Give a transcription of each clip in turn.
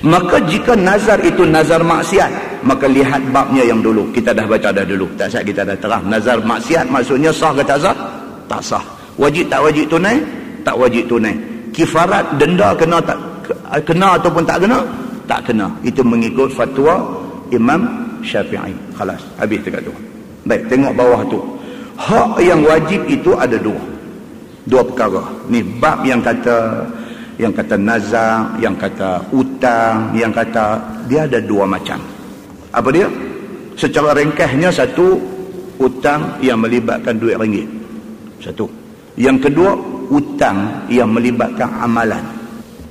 Maka jika nazar itu nazar maksiat, maka lihat babnya yang dulu. Kita dah baca dah dulu. Tak sah kita dah terang. Nazar maksiat maksudnya sah ke tak sah? Tak sah. Wajib tak wajib tunai? Tak wajib tunai. Kifarat denda kena tak kena ataupun tak kena? Tak kena. Itu mengikut fatwa Imam Syafi'i. Khalas. Habis dekat tu. Baik, tengok bawah tu. Hak yang wajib itu ada dua perkara. Ni bab yang kata nazar, yang kata utang, yang kata dia ada dua macam. Apa dia? Secara ringkasnya, satu, utang yang melibatkan duit ringgit. Satu. Yang kedua, utang yang melibatkan amalan.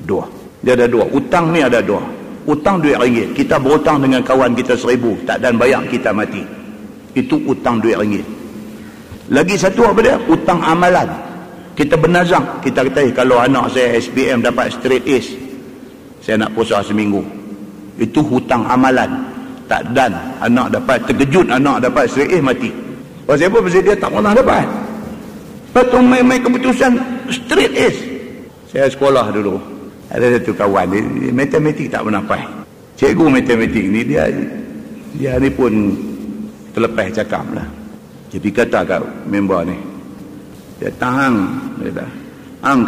Dua. Dia ada dua. Utang ni ada dua. Utang duit ringgit. Kita berhutang dengan kawan kita 1,000, tak dan bayar kita mati. Itu utang duit ringgit. Lagi satu apa dia? Utang amalan. Kita bernazar, kita kata kalau anak saya SPM dapat straight A's, saya nak puasa seminggu. Itu hutang amalan. Tak dan anak dapat, terkejut anak dapat straight A's, mati. Pasal apa? Pasal dia tak pernah dapat. Lepas tu main keputusan straight A's. Saya sekolah dulu, ada satu kawan dia matematik tak pernah pas. Cikgu matematik ni dia ni pun terlepas cakap lah. Jadi kata kat member ni, dia tahan, dia kata,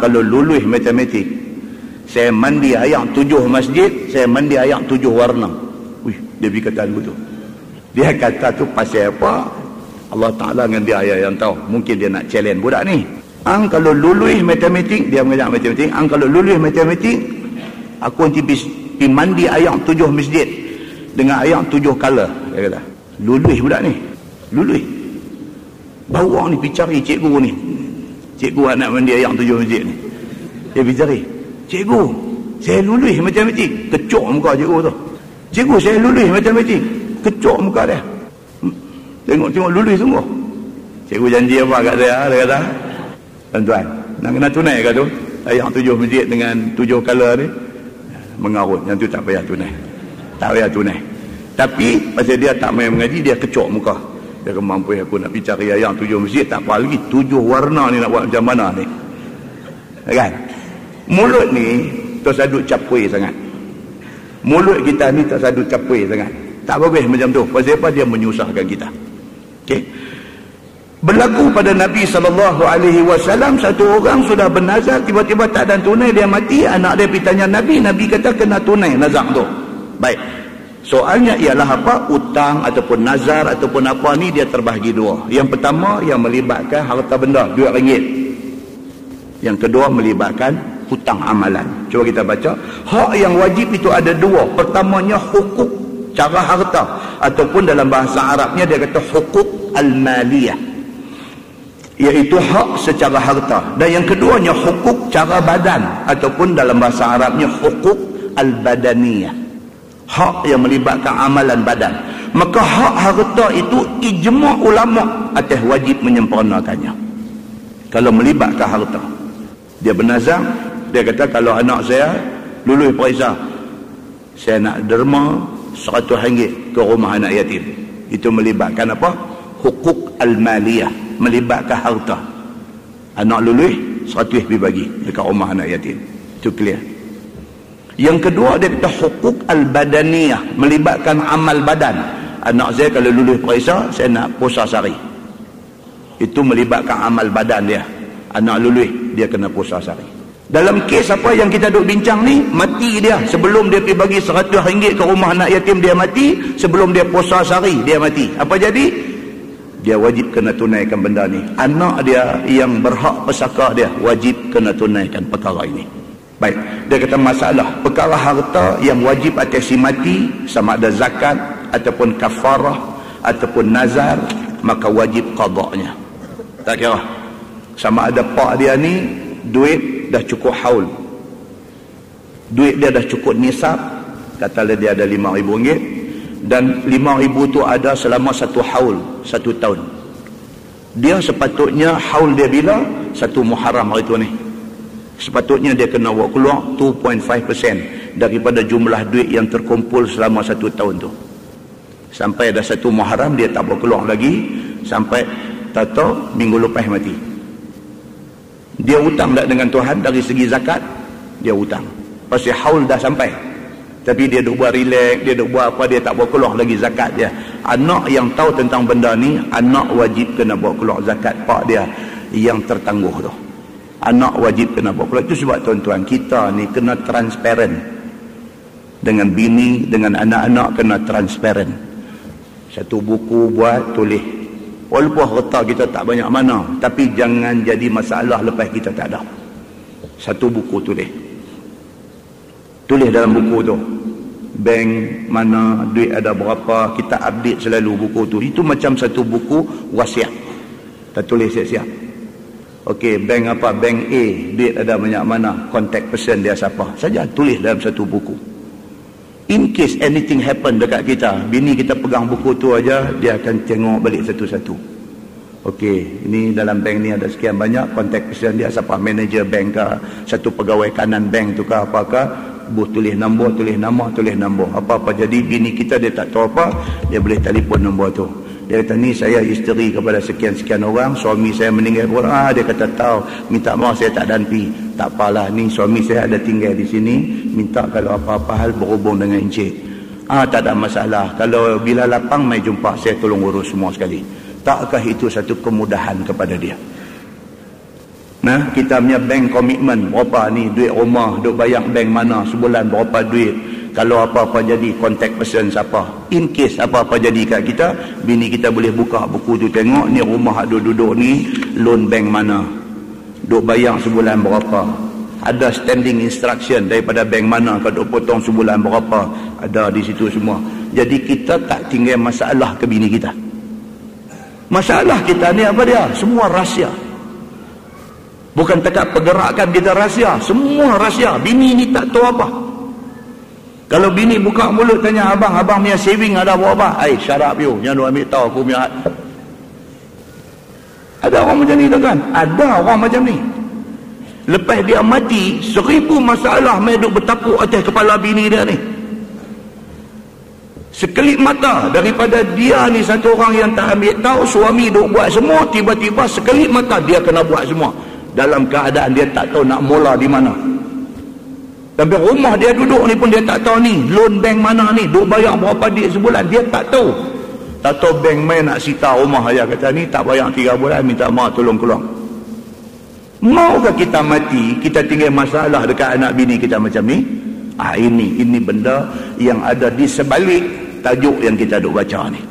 kalau lulus matematik, saya mandi ayam 7 masjid, saya mandi ayam 7 warna. Wih, dia berkata begitu. Dia kata tu pasal apa? Allah Ta'ala dengan dia yang tahu. Mungkin dia nak challenge budak ni. Kalau lulus matematik, dia mengajar matematik, kalau lulus matematik, aku nanti pergi mandi ayam 7 masjid dengan ayam 7 color. Dia kata, lulus budak ni, lulus. Bawa ni pergi cari cikgu ni. Cikgu anak mandi ayam 7 masjid ni. Dia pergi cari, cikgu, saya lulus matematik. Kecok muka cikgu tu. Cikgu, saya lulus matematik. Kecok muka dia. Tengok lulus sungguh. Cikgu janji apa kat saya? Dia kata, tuan-tuan, nak kena tunai ke tu? Ayam 7 masjid dengan 7 color ni mengarut. Yang tu tak payah tunai. Tak payah tunai. Tapi pasal dia tak main mengaji, dia kecok muka. Dia mampu aku nak pergi cari ayam 7 masjid, tak apa lagi 7 warna ni nak buat macam mana ni. Kan? Mulut ni tersadut capui sangat. Mulut kita ni tersadut capui sangat. Tak bagus macam tu. Pasal apa? Dia menyusahkan kita. Okey. Berlaku pada Nabi SAW, satu orang sudah bernazar, tiba-tiba tak ada tunai, dia mati. Anak dia pergi tanya Nabi, Nabi kata kena tunai nazar tu. Baik. Soalnya ialah apa? Utang ataupun nazar ataupun apa ni dia terbahagi dua. Yang pertama yang melibatkan harta benda, duit ringgit. Yang kedua melibatkan hutang amalan. Cuba kita baca. Hak yang wajib itu ada dua. Pertamanya hukuk cara harta, ataupun dalam bahasa Arabnya dia kata hukuk al-maliyah, iaitu hak secara harta. Dan yang keduanya hukuk cara badan, ataupun dalam bahasa Arabnya hukuk al-badaniyah, hak yang melibatkan amalan badan. Maka hak harta itu ijma' ulama' atas wajib menyempurnakannya. Kalau melibatkan harta, dia bernazar, dia kata kalau anak saya lulus periksa, saya nak derma RM100 ke rumah anak yatim. Itu melibatkan apa? Hukuk al-maliyah, melibatkan harta. Anak lulus RM100 pergi bagi dekat rumah anak yatim. Itu clear. Yang kedua dia kata hukuk al-badaniyah, melibatkan amal badan. Anak saya kalau lulus periksa, saya nak puasa sehari. Itu melibatkan amal badan dia. Anak lulus, dia kena puasa sehari. Dalam kes apa yang kita duk bincang ni, mati dia. Sebelum dia pergi bagi RM100 ke rumah anak yatim, dia mati. Sebelum dia puasa sehari, dia mati. Apa jadi? Dia wajib kena tunaikan benda ni. Anak dia yang berhak pesaka dia wajib kena tunaikan perkara ini. Baik, dia kata masalah perkara harta yang wajib atas si mati, sama ada zakat ataupun kafarah ataupun nazar, maka wajib qadanya. Tak kira sama ada pak dia ni duit dah cukup haul, duit dia dah cukup nisab, katalah dia ada RM5,000, dan RM5,000 tu ada selama 1 haul, 1 tahun. Dia sepatutnya haul dia bila? 1 Muharram hari tu ni. Sepatutnya dia kena buat keluar 2.5% daripada jumlah duit yang terkumpul selama 1 tahun tu. Sampai ada 1 Muharram dia tak buat keluar lagi, sampai tahu minggu lepas mati. Dia hutang tak dengan Tuhan dari segi zakat? Dia hutang. Pasal haul dah sampai. Tapi dia duk buat relax, dia duk buat apa, dia tak buat keluar lagi zakat dia. Anak yang tahu tentang benda ni, anak wajib kena buat keluar zakat pak dia yang tertangguh tu. Anak wajib kena buat keluar. Itu sebab tuan-tuan, kita ni kena transparent. Dengan bini, dengan anak-anak kena transparent. Satu buku buat, tulis. Walaupun harta kita tak banyak mana, tapi jangan jadi masalah lepas kita tak ada. Satu buku tulis. Tulis dalam buku tu, bank mana, duit ada berapa, kita update selalu buku tu. Itu macam satu buku wasiat. Kita tulis siap-siap. Okey, bank apa, bank A, duit ada banyak mana, contact person dia siapa. Saja tulis dalam satu buku. In case anything happen dekat kita, bini kita pegang buku tu aja, dia akan tengok balik satu-satu. Okey, ini dalam bank ni ada sekian banyak, contact person dia siapa, manager bank ke, satu pegawai kanan bank tu ke, apakah, tulis nombor, tulis nama, tulis nombor. Apa-apa jadi bini kita dia tak tahu apa, dia boleh telefon nombor tu. Dia kata, ni saya isteri kepada sekian-sekian orang, suami saya meninggal. Dia kata, tahu, minta maaf saya tak danpi. Tak apalah, ni suami saya ada tinggal di sini, minta kalau apa-apa hal berhubung dengan encik. Tak ada masalah, kalau bila lapang mai jumpa, saya tolong urus semua sekali. Takkah itu satu kemudahan kepada dia? Nah, kita punya bank komitmen berapa ni, duit rumah duk bayar bank mana, sebulan berapa duit, kalau apa-apa jadi contact person siapa. In case apa-apa jadi kat kita, bini kita boleh buka buku tu tengok, ni rumah duduk ni loan bank mana, duk bayar sebulan berapa, ada standing instruction daripada bank mana, kalau duk potong sebulan berapa, ada di situ semua. Jadi kita tak tinggal masalah ke bini kita. Masalah kita ni apa dia? Semua rahsia. Bukan dekat pergerakan kita rahsia, semua rahsia. Bini ni tak tahu apa. Kalau bini buka mulut tanya, abang punya saving ada berapa? Shut up you, jangan lu ambil tahu aku punya. Ada orang macam ni tak kan? Ada orang macam ni. Lepas dia mati, 1000 masalah mai duk bertapuk atas kepala bini dia ni. Sekelip mata daripada dia ni satu orang yang tak ambil tahu, suami duk buat semua, tiba-tiba sekelip mata dia kena buat semua. Dalam keadaan dia tak tahu nak mula di mana. Tapi rumah dia duduk ni pun dia tak tahu ni, loan bank mana ni, duk bayar berapa duit sebulan, dia tak tahu. Tak tahu bank main nak sita rumah dia, kata ni tak bayar 3 bulan, minta maaf tolong keluar. Maukah kita mati, kita tinggal masalah dekat anak bini kita macam ni? Ini benda yang ada di sebalik tajuk yang kita duk baca ni.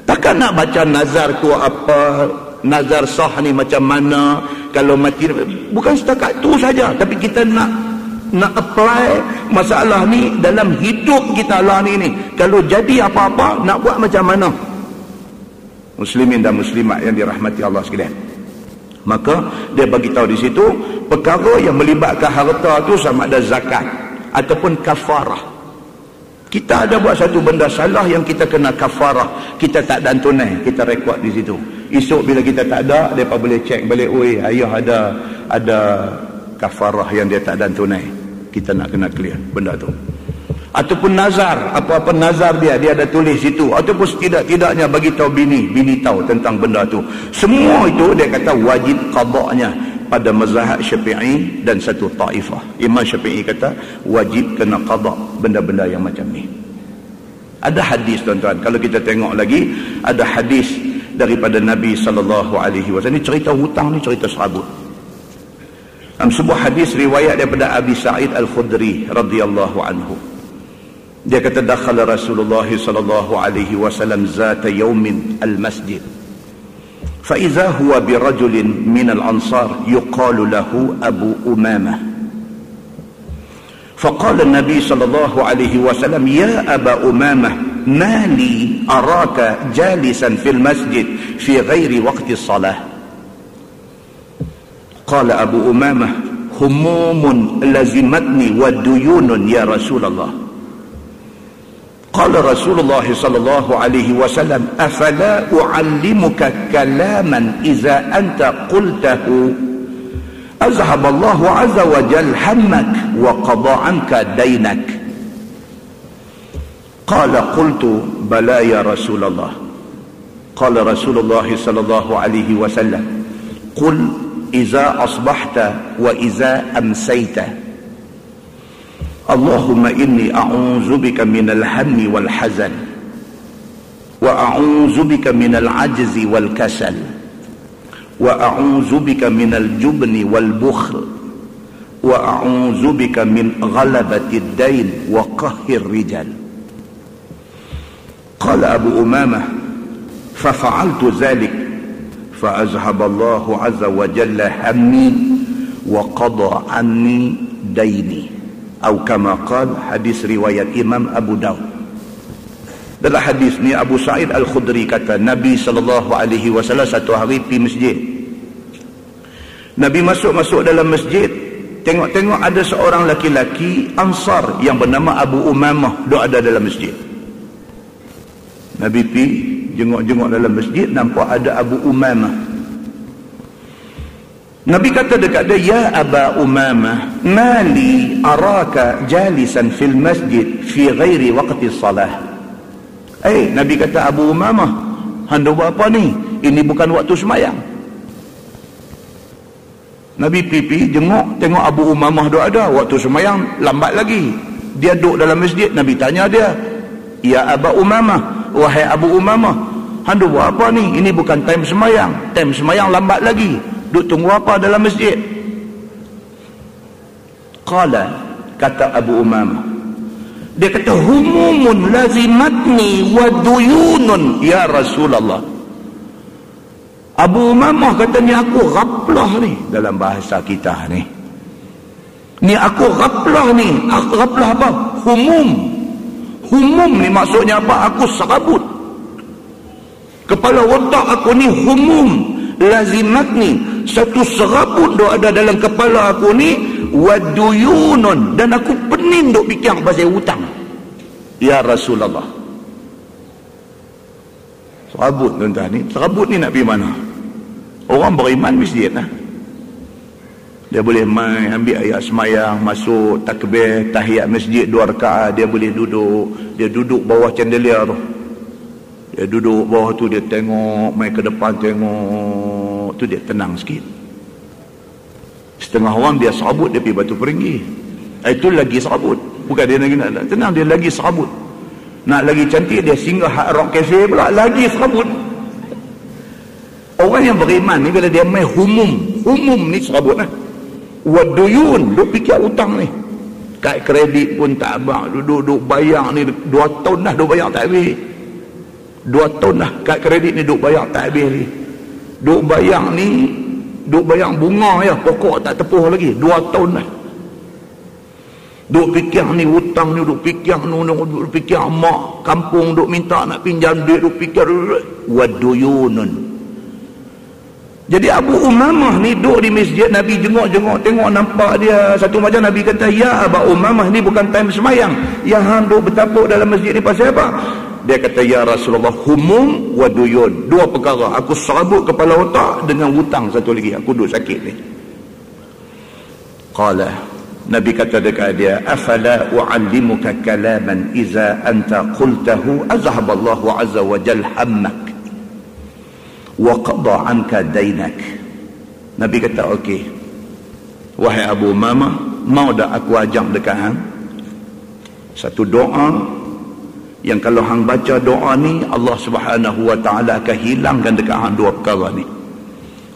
Takkan nak baca nazar tu apa, nazar sah ni macam mana, kalau mati, bukan setakat tu saja, tapi kita nak apply masalah ni dalam hidup kita lah ni. Kalau jadi apa-apa, nak buat macam mana? Muslimin dan muslimat yang dirahmati Allah sekalian. Maka dia bagi tahu di situ perkara yang melibatkan harta tu sama ada zakat ataupun kafarah. Kita ada buat satu benda salah yang kita kena kafarah, kita tak dan tunai, kita rekod di situ. Esok bila kita tak ada, mereka boleh cek balik, oi ayah ada kafarah yang dia tak dan tunai. Kita nak kena clear benda tu. Ataupun nazar, apa-apa nazar dia ada tulis situ, ataupun setidak-tidaknya bagi tahu bini tahu tentang benda tu. Semua itu dia kata wajib qada'nya pada mazhab Syafi'i dan satu taifah. Imam Syafi'i kata wajib kena qada' benda-benda yang macam ni. Ada hadis tuan-tuan, kalau kita tengok lagi, ada hadis daripada Nabi SAW. Ini cerita hutang ni, cerita serabut. Dalam sebuah hadis riwayat daripada Abi Sa'id Al-Khudri radhiyallahu anhu, dia kata dakhala Rasulullah sallallahu alaihi wasallam zata yawmin al-masjid fa idza huwa bi rajulin min al-ansar yuqalu lahu Abu Umamah. فقال النبي صلى الله عليه وسلم يا أبا أمامة ما لي أراك جالسا في المسجد في غير وقت الصلاة. قال أبو أمامة هموم لزمتني وديون يا رسول الله. قال رسول الله صلى الله عليه وسلم أفلا أعلمك كلاما إذا أنت قلته أذهب الله عز وجل همك وقضى عنك دينك. قال قلت بلى يا رسول الله. قال رسول الله صلى الله عليه وسلم قل إذا أصبحت وإذا أمسيت Allahumma inni a'udzubika minal hammi wal hazan wa a'udzubika minal ajzi wal kasal wa a'udzubika minal jubni wal bukhl wa a'udzubika min ghalabati ad-dain wa qahhir rijal. Qala Abu Umamah fafa'altu dhalik fa azhaba Allah azza wa jalla hammi wa qada anni daini, atau kama qala, hadis riwayat Imam Abu Daud. Dalam hadis ni Abu Sa'id Al-Khudri kata Nabi SAW satu hari pergi masjid. Nabi masuk dalam masjid, tengok-tengok ada seorang laki-laki Ansar yang bernama Abu Umamah duduk ada dalam masjid. Nabi pergi jengok-jengok dalam masjid, nampak ada Abu Umamah. Nabi kata dekat dia, ya Aba Umamah, mali araka jalisan fil masjid fi ghairi waqti salah. Nabi kata, Abu Umamah, handa buat apa ni? Ini bukan waktu semayang. Nabi pipi jengok, tengok Abu Umamah duduk ada, waktu semayang lambat lagi. Dia duduk dalam masjid. Nabi tanya dia, ya Aba Umamah, wahai Abu Umamah, handa buat apa ni? Ini bukan time semayang. Time semayang lambat lagi. Duk tunggu apa dalam masjid? Qala, kata Abu Umamah, dia kata, humumun lazimatni wa duyunun ya Rasulullah. Abu Umamah kata, ni aku ghaflah ni, dalam bahasa kita ni. Ni aku ghaflah ni. Ghaflah apa? Humum. Humum ni maksudnya apa? Aku serabut. Kepala otak aku ni humum. Lazimatni, satu serabut duk ada dalam kepala aku ni, waduyunun, dan aku pening duk fikir pasal hutang ya Rasulullah. Serabut tuan-tuan ni, serabut ni nak pergi mana? Orang beriman masjid lah. Dia boleh main ambil ayat semayang, masuk takbir tahiyat masjid 2 rakaat, dia boleh duduk. Dia duduk bawah chandelier tu. Dia duduk bawah tu, dia tengok, main ke depan tengok, tu dia tenang sikit. Setengah orang dia serabut, dia pergi Batu Peringgi. Itu lagi serabut. Bukan dia lagi nak tenang, dia lagi serabut. Nak lagi cantik, dia singgah Hard Rock Cafe pula, lagi serabut. Orang yang beriman ni bila dia main humum ni serabut lah. Waduyun, duk fikir hutang ni. Kad kredit pun tak abang, duduk bayar ni 2 tahun dah duk bayar tak habis. 2 tahun dah kad kredit ni duk bayar tak habis ni. Duk bayar ni, duk bayar bunga ya, pokok tak tepuh lagi. 2 tahun dah. Duk fikir ni hutang ni, duk fikir ni, duk fikir mak kampung duk minta nak pinjam duit, duk fikir waduyunun. Jadi Abu Umamah ni duduk di masjid, Nabi jengok-jengok, tengok nampak dia. Satu macam Nabi kata, ya Abu Umamah, ni bukan time semayang. Yang hang duduk bertapuk dalam masjid ni pasal apa? Dia kata, ya Rasulullah, humum wa duyun. 2 perkara. Aku serabut kepala otak dengan hutang satu lagi. Aku duduk sakit ni. Qala, Nabi kata dekat dia, afala u'allimuka kalaman iza anta qultahu azhaballahu azza wa jal hammak wa qada anka dainak. Nabi kata, okey, wahai Abu Umamah, mau dah aku ajak dekat hang satu doa yang kalau hang baca doa ni, Allah Subhanahu wa taala akan hilangkan dekat hang 2 perkara ni.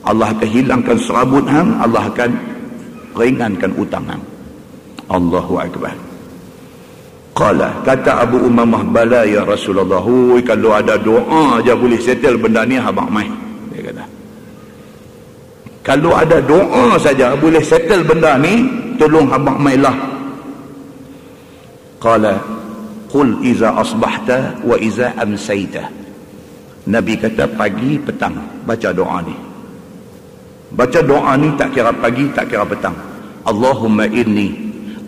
Allah akan hilangkan serabut hang, Allah akan ringankan hutang hang. Allahu akbar. Qala, kata Abu Umamah, bala ya Rasulullah. Hui, kalau ada doa aja boleh settle benda ni, abang mai. Dia kata, kalau ada doa saja boleh settle benda ni, tolong abang mai lah. Qala, qul iza asbahta wa iza amsayta. Nabi kata, pagi petang baca doa ni. Baca doa ni tak kira pagi, tak kira petang. Allahumma inni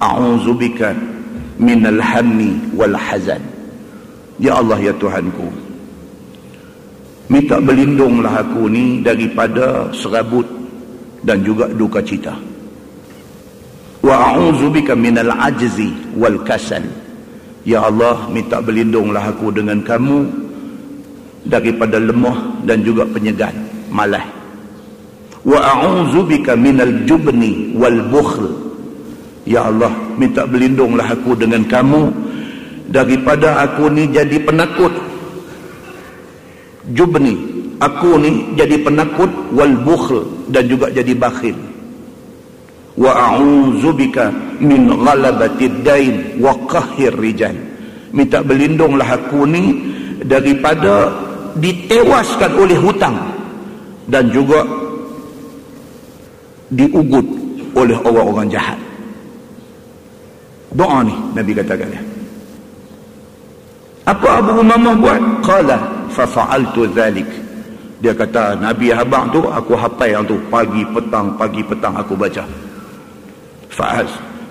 a'udzubika minal hammi wal hazan. Ya Allah, ya Tuhanku, minta berlindunglah aku ni daripada serabut dan juga duka cita. Wa a'udzubika minal ajzi wal kasal. Ya Allah, minta berlindunglah aku dengan kamu daripada lemah dan juga penyegan, malas. Wa a'udzubika minal jubni wal bukhl. Ya Allah, minta berlindunglah aku dengan kamu daripada aku ni jadi penakut. Jubni, aku ni jadi penakut, wal bukhl, dan juga jadi bakhil. Wa a'udzubika min ghalabatid dain wa qahhir rijal. Minta berlindunglah aku ni daripada ditewaskan oleh hutang dan juga diugut oleh orang-orang jahat. Doa ni Nabi katakan dia. Apa Abu Umamah buat? Qala fa fa'altu dhalik. Dia kata, Nabi abang tu aku hafal yang tu, pagi petang aku baca.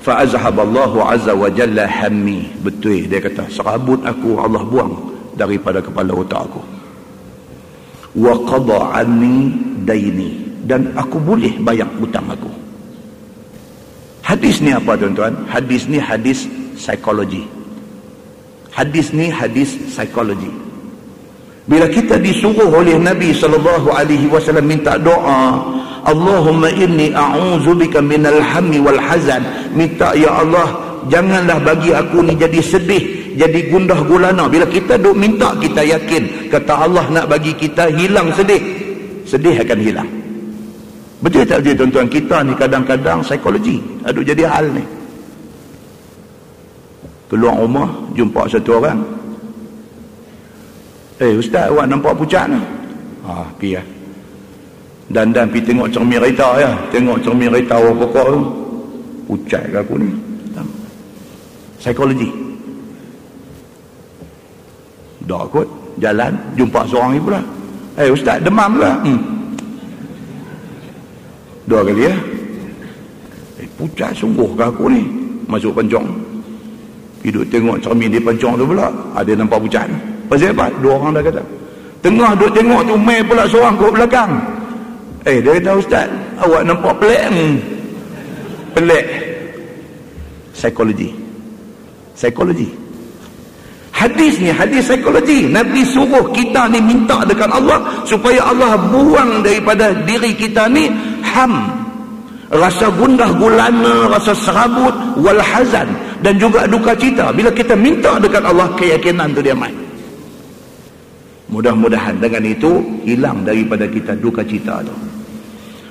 Fa'azhaballahu azza wa jalla hammi. Betul dia kata, serabut aku Allah buang daripada kepala otak aku. Wa qada anni daini, dan aku boleh bayar hutang aku. Hadis ni apa tuan-tuan? Hadis ni hadis psikologi. Hadis ni hadis psikologi. Bila kita disuruh oleh Nabi SAW minta doa, Allahumma inni a'udzubika minal hammi wal hazan, minta ya Allah janganlah bagi aku ni jadi sedih, jadi gundah gulana. Bila kita duk minta, kita yakin kata Allah nak bagi kita hilang sedih, sedih akan hilang. Betul tak betul tuan-tuan? Kita ni kadang-kadang psikologi aduk jadi hal ni. Keluar rumah jumpa satu orang, ustaz awak nampak pucat ni? Pergi lah dan pergi tengok cermin kereta ya. Tengok cermin kereta awak pokok tu, pucat ke aku ni? Psikologi. Dah kot jalan jumpa seorang ni pula, ustaz demam ke? Dua kali ya. Pucat sungguh ke aku ni? Masuk pencong, hidup tengok cermin di pencong tu pula ada nampak pucat. Pasal apa? Dua orang dah kata. Tengah duk tengok tu, mai pula seorang kat belakang. Dia kata, ustaz awak nampak pelik. Pelik. Psikologi. Hadis ni hadis psikologi. Nabi suruh kita ni minta dekat Allah supaya Allah buang daripada diri kita ni rasa gundah gulana, rasa serabut, wal hazan, dan juga duka cita. Bila kita minta dekat Allah, keyakinan tu dia main. Mudah-mudahan dengan itu hilang daripada kita duka cita tu.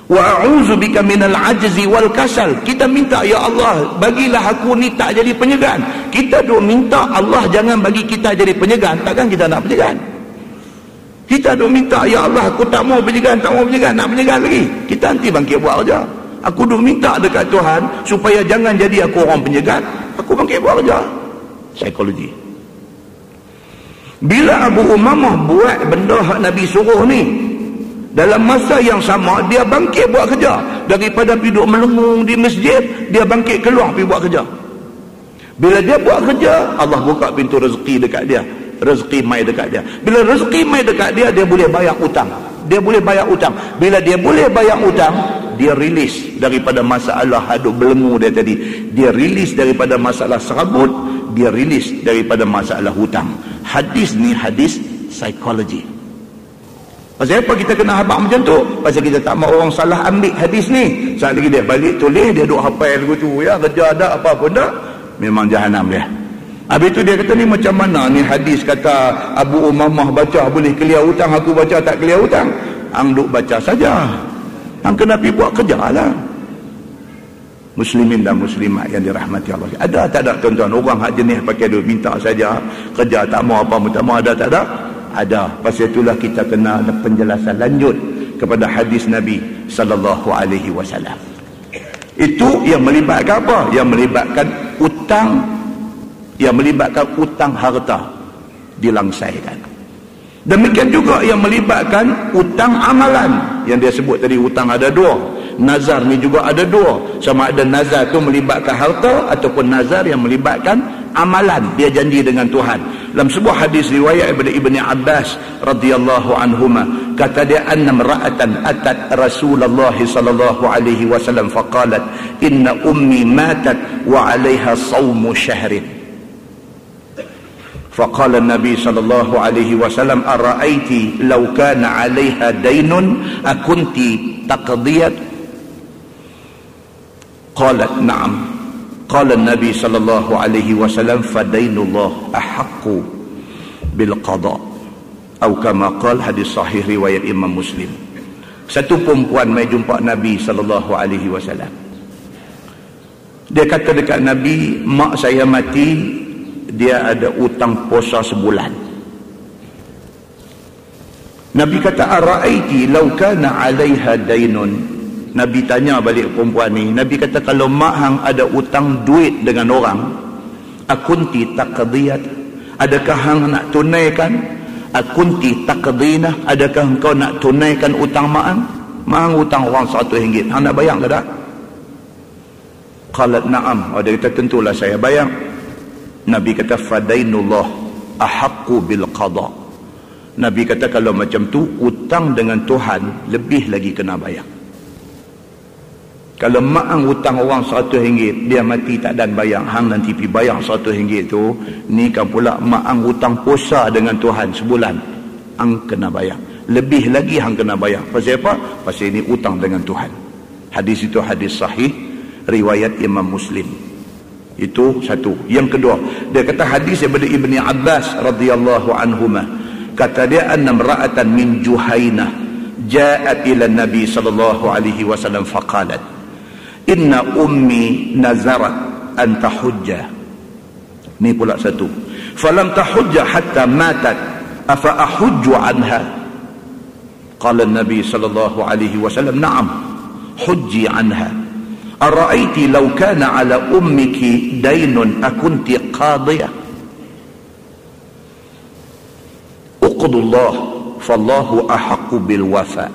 Wa a'udzubika minal ajzi wal kasal. Kita minta ya Allah bagilah aku ni tak jadi penyegan. Kita duk minta Allah jangan bagi kita jadi penyegan, takkan kita nak penyegan? Kita duk minta ya Allah aku tak mau penyegan, nak penyegan lagi. Kita nanti bangkit buat kerja. Aku duk minta dekat Tuhan supaya jangan jadi aku orang penyegan, aku bangkit buat kerja. Psikologi. Bila Abu Umamah buat benda hak Nabi suruh ni, dalam masa yang sama dia bangkit buat kerja. Daripada pergi duduk melengung di masjid, dia bangkit keluar pergi buat kerja. Bila dia buat kerja, Allah buka pintu rezeki dekat dia. Rezeki mai dekat dia. Bila rezeki mai dekat dia, dia boleh bayar hutang. Bila dia boleh bayar hutang, dia rilis daripada masalah hadut belenggu dia tadi. Dia rilis daripada masalah serabut, dia rilis daripada masalah hutang. Hadis ni hadis psikologi. Pasal apa kita kena habaq macam tu? Pasal kita tak mahu orang salah ambil hadis ni. Saat lagi dia balik tulis, dia duk hafal lagu tu ya, kerja ada apa pun tak, memang jahanam dia. Habis tu dia kata ni macam mana ni hadis kata Abu Umamah baca boleh clear hutang, aku baca tak clear hutang. Hang duk baca saja, hang kena pergi buat kerja lah. Muslimin dan muslimat yang dirahmati Allah, ada tak ada tuan-tuan orang hak jenis pakai duk minta saja, kerja tak mau apa pun tak mau, ada tak ada? Ada. Pasal itulah kita kena ada penjelasan lanjut kepada hadis Nabi sallallahu alaihi wasallam. Itu yang melibatkan apa? Yang melibatkan utang, yang melibatkan utang harta dilangsaikan. Demikian juga yang melibatkan utang amalan. Yang dia sebut tadi utang ada dua. Nazar ni juga ada dua. Sama ada nazar tu melibatkan harta ataupun nazar yang melibatkan amalan. Dia janji dengan Tuhan. Dalam sebuah hadis riwayat daripada Ibni Abbas radhiyallahu anhuma, kata dia anna imra'atan atat Rasulullah sallallahu alaihi wasallam faqalat inna ummi matat wa 'alayha shawmu syahrin. Faqala an-nabi sallallahu alaihi wasallam ara'aiti law kana 'alayha daynun akunti taqdiyat? Qalat na'am. Qala Nabi sallallahu alaihi wasallam fadainullah ahaqqu bil qada. Atau kama qala, hadis sahih riwayat Imam Muslim. Satu perempuan mai jumpa Nabi sallallahu alaihi wasallam. Dia kata dekat Nabi, mak saya mati, dia ada utang puasa sebulan. Nabi kata, ara'aiti law kana 'alaiha dainun. Nabi tanya balik perempuan ni. Nabi kata, kalau mak hang ada utang duit dengan orang, akunti taqdiyat, adakah hang nak tunaikan? Akunti taqdina, adakah engkau nak tunaikan utang mak hang? Mak hang utang orang RM100, hang nak bayar ke tak? Qalat na'am. Dia kata, tentulah saya bayar. Nabi kata, fadainullah ahaqqu bil qada. Nabi kata, kalau macam tu, utang dengan Tuhan lebih lagi kena bayar. Kalau mak hang utang orang RM100, dia mati tak dan bayar, hang nanti pergi bayar RM100 tu, ni kan pula mak hang utang puasa dengan Tuhan sebulan, hang kena bayar. Lebih lagi hang kena bayar. Pasal apa? Pasal ini utang dengan Tuhan. Hadis itu hadis sahih riwayat Imam Muslim. Itu satu. Yang kedua, dia kata hadis daripada Ibni Abbas radhiyallahu anhuma, kata dia, anna imra'atan min Juhainah ja'at ila Nabi sallallahu alaihi wasallam faqalat, inna ummi nazarat an tahujja. Ni pula satu. Falam tahujja hatta matat, afa ahujju anha? Qala Nabi sallallahu alaihi wasallam, na'am, hujji anha. Ara'aiti law kana ala ummiki daynun akunti qadiyah? Uqdullah fallahu ahaqqu bil wafa.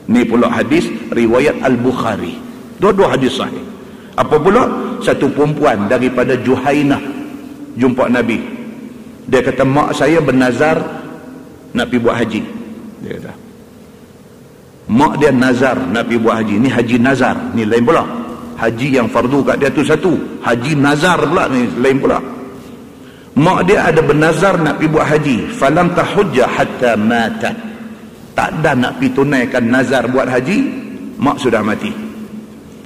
Ni pula hadis riwayat Al-Bukhari. Dua-dua hadis sahih. Apa pula? Satu perempuan daripada Juhainah jumpa Nabi. Dia kata, mak saya bernazar nak pergi buat haji. Dia kata, mak dia nazar nak pergi buat haji. Ni haji nazar, ni lain pula. Haji yang fardu kat dia tu satu, haji nazar pula ni lain pula. Mak dia ada bernazar nak pergi buat haji. Falam tahujja hatta matat. Tak ada nak pergi tunaikan nazar buat haji, mak sudah mati.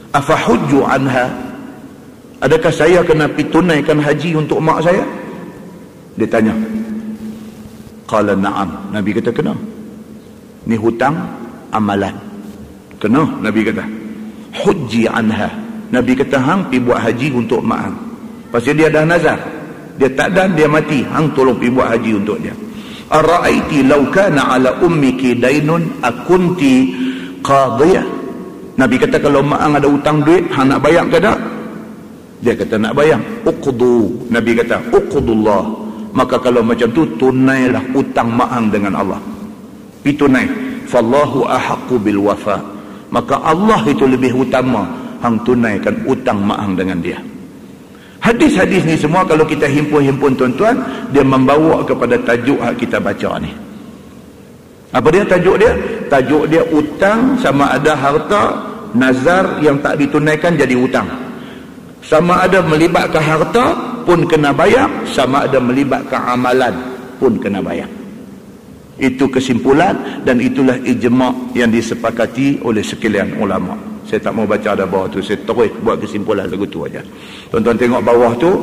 Afahujju anha? Adakah saya kena pergi tunaikan haji untuk mak saya? Dia tanya. Qala na'am. Nabi kata, kena. Ni hutang amalan, kena. Nabi kata, hujji anha. Nabi kata, hang pergi buat haji untuk mak hang. Pasal dia dah nazar, dia tak dan dia mati, hang tolong pergi buat haji untuk dia. Ara'aiti law kana ala ummiki dainun akunti qadiyah? Nabi kata, kalau mak hang ada hutang duit, hang nak bayar ke tak? Dia kata, nak bayar. Uqdu. Nabi kata, uqdullah. Maka kalau macam tu, tunailah hutang mak hang dengan Allah. Pergi tunai. Fallahu ahaqqu bil wafa. Maka Allah itu lebih utama hang tunaikan utang mak hang dengan dia. Hadis-hadis ni semua kalau kita himpun-himpun tuan-tuan, dia membawa kepada tajuk yang kita baca ni. Apa dia tajuk dia? Tajuk dia utang, sama ada harta nazar yang tak ditunaikan jadi hutang. Sama ada melibatkan harta pun kena bayar, sama ada melibatkan amalan pun kena bayar. Itu kesimpulan dan itulah ijma' yang disepakati oleh sekalian ulama. Saya tak mau baca dah bawah tu, saya terus buat kesimpulan lagu tu aja. Tuan-tuan tengok bawah tu,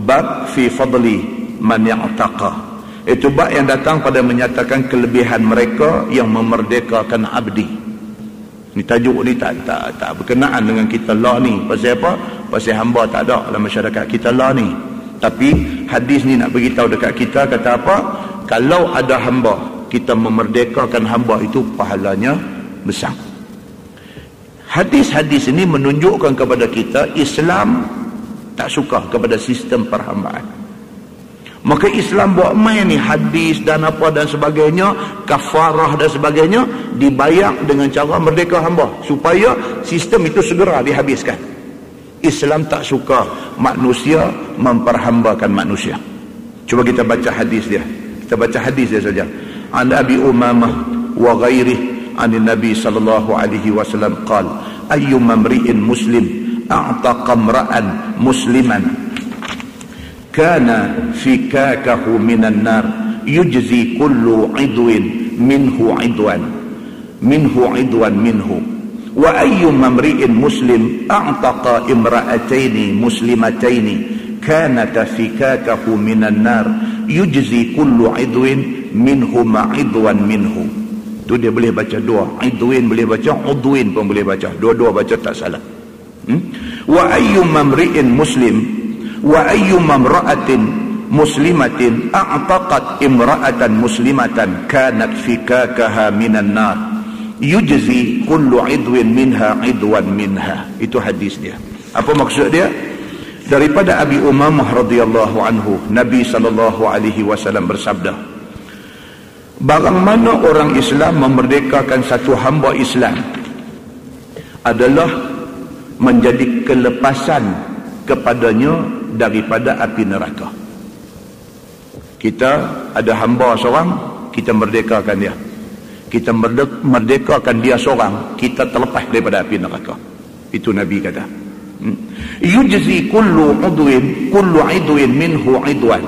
bab fi fadli man ya'taqa. Itu bab yang datang pada menyatakan kelebihan mereka yang memerdekakan abdi. Ni tajuk ni tak berkenaan dengan kita lah ni. Pasal apa? Pasal hamba tak ada dalam masyarakat kita lah ni. Tapi hadis ni nak beritahu dekat kita, kata apa? Kalau ada hamba, kita memerdekakan hamba itu pahalanya besar. Hadis-hadis ini menunjukkan kepada kita Islam tak suka kepada sistem perhambaan. Maka Islam buat main ni hadis dan apa dan sebagainya, kafarah dan sebagainya, dibayar dengan cara merdeka hamba supaya sistem itu segera dihabiskan. Islam tak suka manusia memperhambakan manusia. Cuba kita baca hadis dia. Kita baca hadis dia saja. An Abi Umamah wa ghairihi an Nabi sallallahu alaihi wasallam qala ayyuma mri'in muslim a'taqa imra'an musliman kana fikakahu minan nar yujzi kullu idwin minhu idwan minhu wa ayyu mamri'in muslim a'taqa imra'ataini muslimataini kanata fikakahu minan nar yujzi kullu idwin minhuma idwan minhu. Tu dia boleh baca dua, idwin boleh baca, udwin pun boleh baca, dua-dua baca tak salah. Wa ayyu mamri'in muslim wa ayyu mamra'atin muslimatin a'taqat imra'atan muslimatan kanat fikakaha minan nar yujzi kullu idwin minha idwan minha. Itu hadis dia. Apa maksud dia? Daripada Abi Umamah radhiyallahu anhu, Nabi SAW bersabda, barang mana orang Islam memerdekakan satu hamba Islam adalah menjadi kelepasan kepadanya daripada api neraka. Kita ada hamba seorang, kita merdekakan dia. Kita merdekakan dia seorang, kita terlepas daripada api neraka. Itu Nabi kata. Yujzi kullu idwin minhu idwan.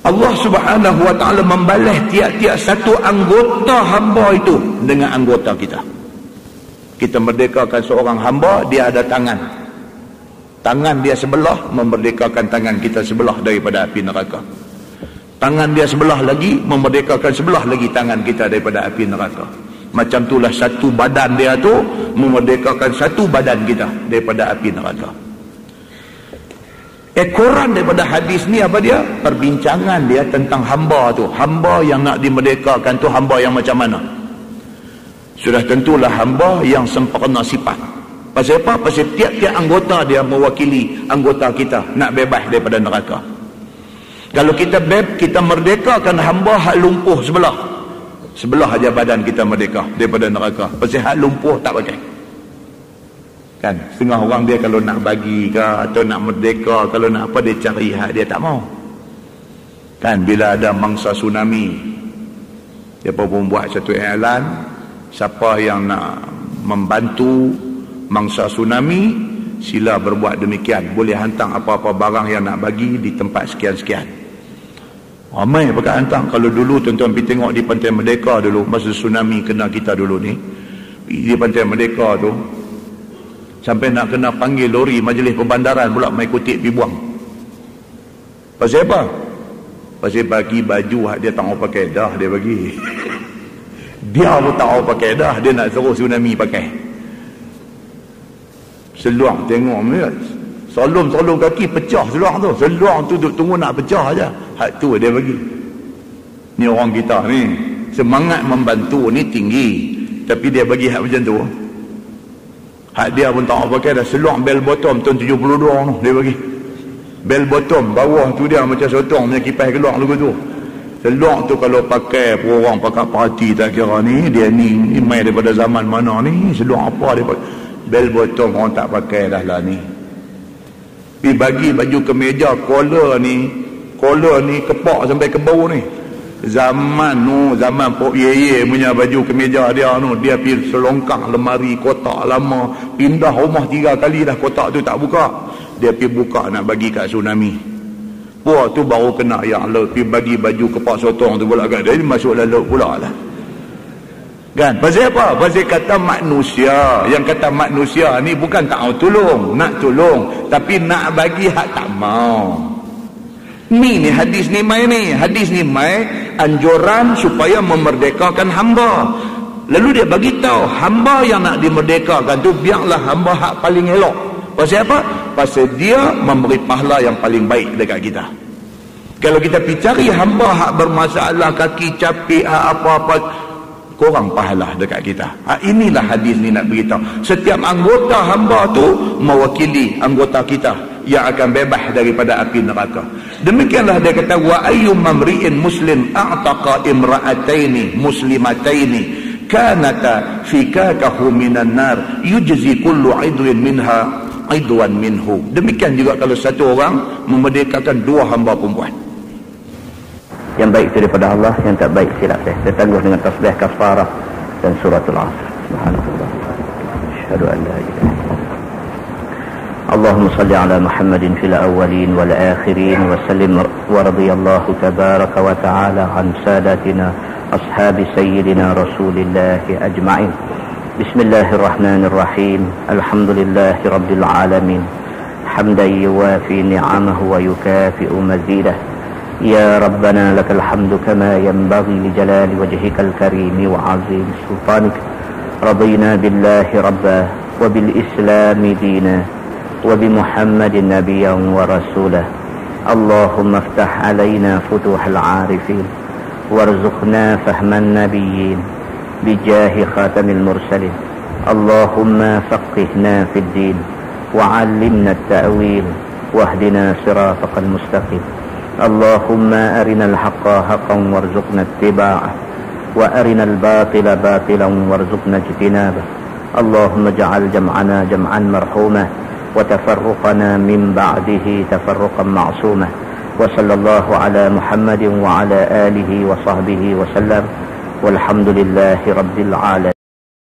Allah Subhanahu wa ta'ala membalas tiap-tiap satu anggota hamba itu dengan anggota kita. Kita merdekakan seorang hamba, dia ada tangan. Tangan dia sebelah, memerdekakan tangan kita sebelah daripada api neraka. Tangan dia sebelah lagi, memerdekakan sebelah lagi tangan kita daripada api neraka. Macam itulah satu badan dia tu memerdekakan satu badan kita daripada api neraka. Ekoran daripada hadis ni apa dia? Perbincangan dia tentang hamba tu. Hamba yang nak dimerdekakan tu hamba yang macam mana? Sudah tentulah hamba yang sempurna sifat. Pasal apa? Pasal tiap-tiap anggota dia mewakili anggota kita nak bebas daripada neraka. Kalau kita merdekakan hamba hak lumpuh sebelah aja badan kita merdeka daripada neraka. Pasal hak lumpuh tak pakai. Kan? Setengah orang dia kalau nak bagi ke atau nak merdeka, kalau nak apa dia cari hak dia tak mau. Kan? Bila ada mangsa tsunami, dia pun buat satu iklan, siapa yang nak membantu mangsa tsunami sila berbuat demikian, boleh hantar apa-apa barang yang nak bagi di tempat sekian-sekian. Ramai pakai hantar. Kalau dulu tuan-tuan pergi tengok di Pantai Merdeka dulu, masa tsunami kena kita dulu ni, di Pantai Merdeka tu sampai nak kena panggil lori majlis perbandaran pula mai kutip pergi buang. Pasal apa? Pasal bagi baju hak dia tak mau pakai dah, dia bagi. Dia pun tak mau pakai dah, dia nak suruh tsunami pakai. Seluang tengok dia, Solom kaki pecah seluang tu. Seluang tu duk tunggu nak pecah aja. Hak tu dia bagi. Ni orang kita ni semangat membantu ni tinggi, tapi dia bagi hak macam tu. Hak dia pun tak apa pakai dah. Seluang bell bottom tahun 72 tu dia bagi. Bell bottom bawah tu dia macam sotong punya kipas keluar lagu tu. Seluang tu kalau pakai orang pakai parti tak kira ni, dia ni mai daripada zaman mana ni, seluang apa dia pakai. Bell bottom orang tak pakai dah lah ni. Pergi bagi baju kemeja collar ni kepak sampai ke bawah ni. Zaman Pok Yeye punya baju kemeja dia dia pergi selongkang lemari kotak lama, pindah rumah 3 kali dah kotak tu tak buka. Dia pergi buka nak bagi kat tsunami. Puak tu baru kena yang laut, pergi bagi baju kepak sotong tu pula kat dia, masuk laut pula lah. Kan? Pasal apa? Pasal kata manusia. Yang kata manusia ni bukan tak mau tolong, nak tolong, tapi nak bagi hak tak mau. Ni hadis ni mai anjuran supaya memerdekakan hamba. Lalu dia bagi tahu hamba yang nak dimerdekakan tu biarlah hamba hak paling elok. Pasal apa? Pasal dia memberi pahala yang paling baik dekat kita. Kalau kita pergi cari hamba hak bermasalah, kaki capik, apa-apa, kurang pahala dekat kita. Inilah hadis ni nak beritahu. Setiap anggota hamba tu mewakili anggota kita yang akan bebas daripada api neraka. Demikianlah dia kata, wa ayyum mamri'in muslim a'taqa imra'ataini muslimataini kanata fikakahu minan nar yujzi kullu idwin minha idwan minhu. Demikian juga kalau satu orang memerdekakan 2 hamba perempuan. Yang baik itu daripada Allah, yang tak baik silap saya tangguh dengan tasbih kafarah dan suratul asr. Subhanallah. Asyhadu an la ilaha illallah. Allahumma salli ala Muhammadin fil awwalin wal akhirin wa sallim wa radiyallahu tabaraka wa ta'ala an sadatina ashabi sayyidina Rasulillah ajma'in. Bismillahirrahmanirrahim. Alhamdulillahi Rabbil Alamin. Hamdan yuwafi ni'amahu wa yukafi'u mazidah. Ya Rabbana lakal hamdu kama yanbaghi li jalali wajhikal karimi wa azim sultanik. Radina billahi rabba wa bil islami dina wa bi Muhammadin nabiyyan wa rasulah. Allahumma aftah alaina futuhal arifin warzuqna fahman nabiyyin bijahi khatamil mursalin. Allahumma faqihna fid din wa'allimna at-ta'wil wahdina siratal mustaqim. Allahumma arinal haqqa haqqan warzuqna ittiba'ah wa arinal batila batilan warzuqna ijtinabah. Allahumma ja'al jam'ana jam'an marhumah wa tafarruqana min ba'dihi tafarruqan ma'sumah. Wa sallallahu ala Muhammadin wa ala alihi wa sahbihi wa sallam. Walhamdulillahi rabbil alamin.